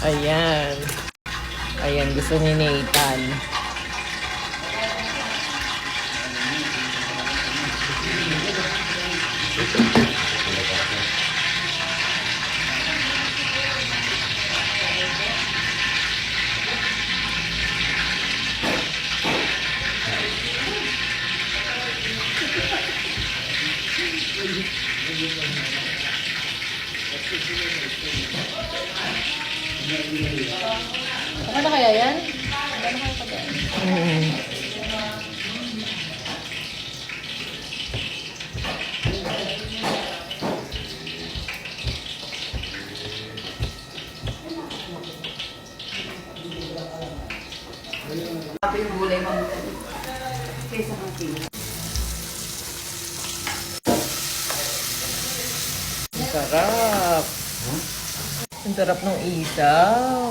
Ayan. Ayan, gusto ni Nathan. Ano kaya yan? Ano kaya pa yan? Ito yung gulay mabutan. Kaysa mga tingin. Ang sarap. Ang sarap ng isaw.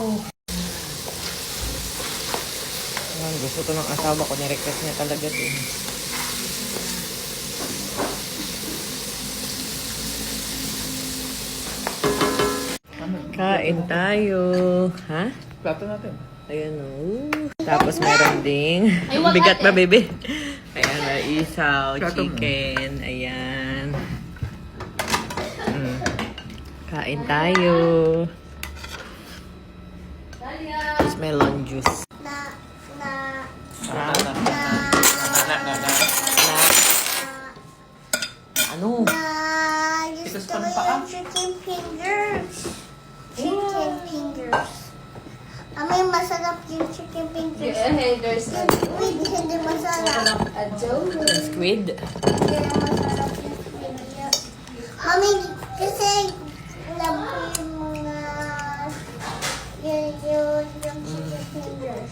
Ayan, gusto to ng asawa ko. Nirequest niya talaga to. Kain tayo. Ha? Plato natin. Ayan o. Tapos meron ding Ay, wag bigat ate. ba, baby? Ayan na, isaw, Plato mo. chicken. Ayan. Kain tayo. Tapos melon juice. Ano? Gusto ko yung chicken fingers. Chicken fingers. May masarap yung chicken fingers. There's Wait, hindi masarap. adobo. Squid. Hindi na masarap yung fingers. Mami, kasi love ko yung mga yung chicken fingers.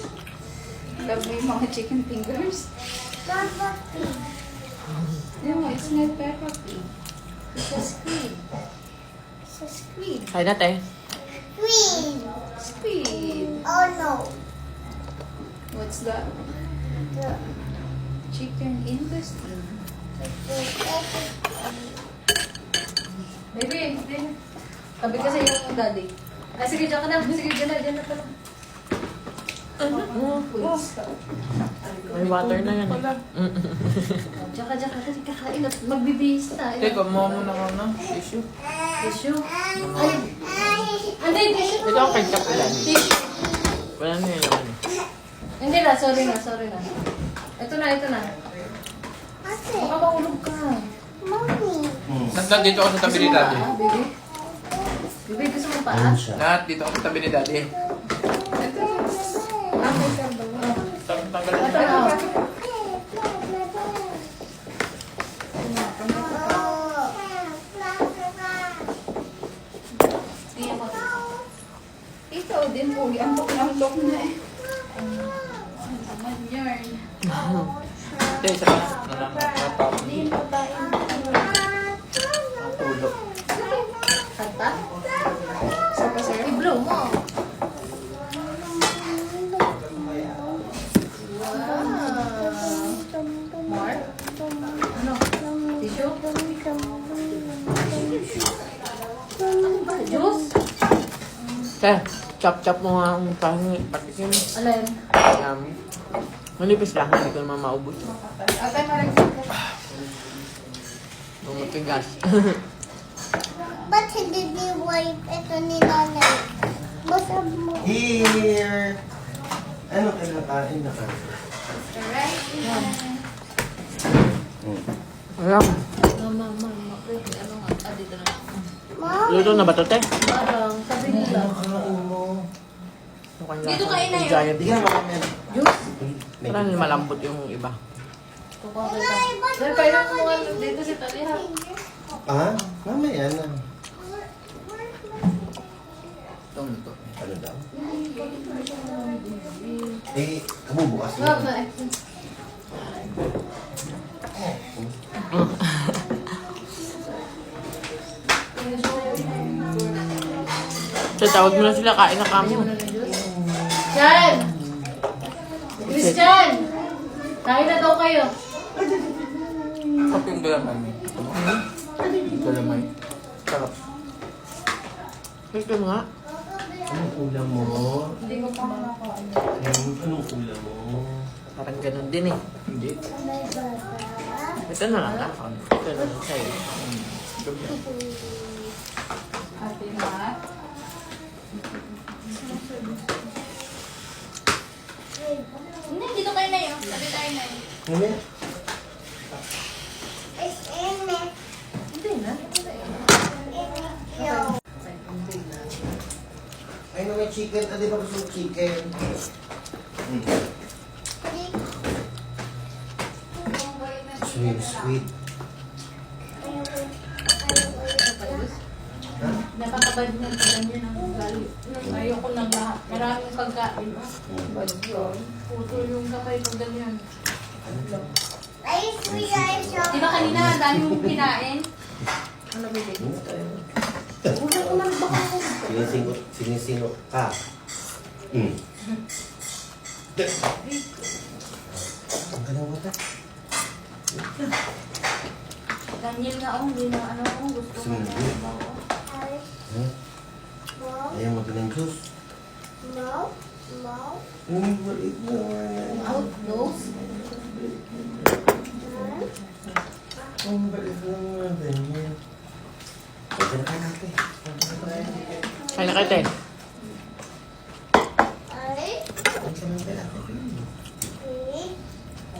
Love mo yung mga chicken fingers? Papa pig. No, it's not Peppa Pig. It's a squid. Sa squid. Kain natin. Squid. Squid. Oh no. What's that? The, Chicken industry. Baby, baby. Sabi kasi yung daddy. Ah, sige, dyan ka na. Sige, dyan na pala. Wait. May water na yan. Diyan ka, kasi kakain at magbibihis na. Teka, mo muna ka na. Tissue. Tissue? Ay, hindi, tissue. Ito ang ketchup lang. Tissue. Wala na yun naman. Hindi na, sorry na. Ito na. Ate, Baka maulog ka. mommy. Nandito ako sa tabi ni Daddy. Ah, baby? Baby, gusto mo pa? Lahat dito ako sa tabi ni Daddy. Tanggal Ito na. na. Ikaw din po, antok na eh. Naman yarn. Hindi, isa pa. Natapos. Ang tulo. Kanta? Saka sir? I-blow mo. More? Ano? Tissue? Ano ba? Juice? Kaya, chop-chop mo nga ang patikim. Alin? Manipis lang, hindi ko naman maubos. Atay mo rin. Bumatigas. Ba't hindi wipe ito ni nanay? Masab mo. Here! Ano kinakain na ka? Alam. Mama. Ano nga? Ah, dito na. Mom, Luto na ba ito, te? Parang, sabi nila. Kain mo. Dito kain na yun. Giant. Bigyan mo kami. Juice? Parang malambot yung iba. Kukuha kita. Sir, kayo na kumuha dito si Tali ha. Ah? Mamaya na. Ito. Ano daw? Eh, kabubukas Wag na. na. So, tawag mo na sila, kain na kami. Chan! Christian! Kain na daw kayo. Kapag yung galamay. Galamay. Sarap. Gusto mo nga? Anong ulam mo? Hindi ko pa makakain. Anong ulam mo? Parang ganun din eh. Hindi. Ito na lang ako. Ito na lang sa'yo. Ate Mat. Hindi, dito kayo na yun. Sabi tayo na yun. Ano? Hindi na. Ay, no, may chicken. Ah, di ba gusto mo chicken? Sweet, sweet. Napakabad niya pala niya ng ugali. Ayoko ng lahat. Maraming pagkain. Bad yun. Puto yung kapay pag ganyan. Di ba kanina ang dami mong kinain? Ano ba ito? Ulang baka ako. Sinisingot ka. Ang galang mata. Daniel nga ako, hindi na ano ako. Gusto ko na ako. Ayaw mo ng juice. Balik mo. Out nose? Ang balik lang mga ganyan. Pwede na kayo natin. Kaya na kayo, te.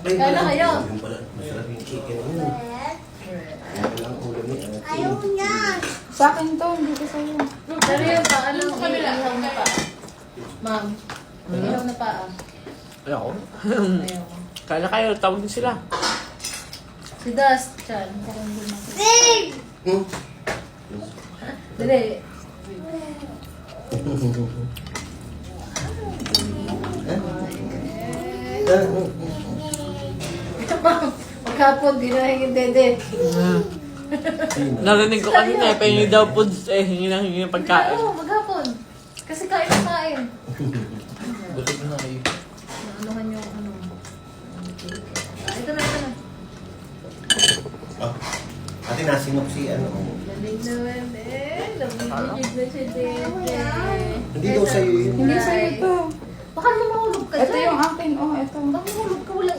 Kaya na kayo. Yung pala, masarap yung chicken mo. Yan lang ang ulam ni Ate. Ayaw niya. Sa akin to, hindi ko sa'yo. Pero yung pa, ano, ihaw na pa. Ma'am, ihaw na pa. Ayoko. Ayaw. Kaya na kayo, tawag din sila. Si Dust, Chan. Big! Dali. Magkapon, di na hingin dede. Narinig ko kanina eh, pahingi daw foods eh, hingi ng pagkain. Oo, maghapon. Kasi kain na kain. Busog na kayo. Anuhan yung ano. Ito na, ito na. Ate, nasinok si ano. Lalig naman eh. Nabibigig na si Dede. Hindi daw sa'yo yun. Hindi sa'yo to. Baka naman mahulog ka Ito dyan. yung akin, oh, ito. Baka mahulog ka, walang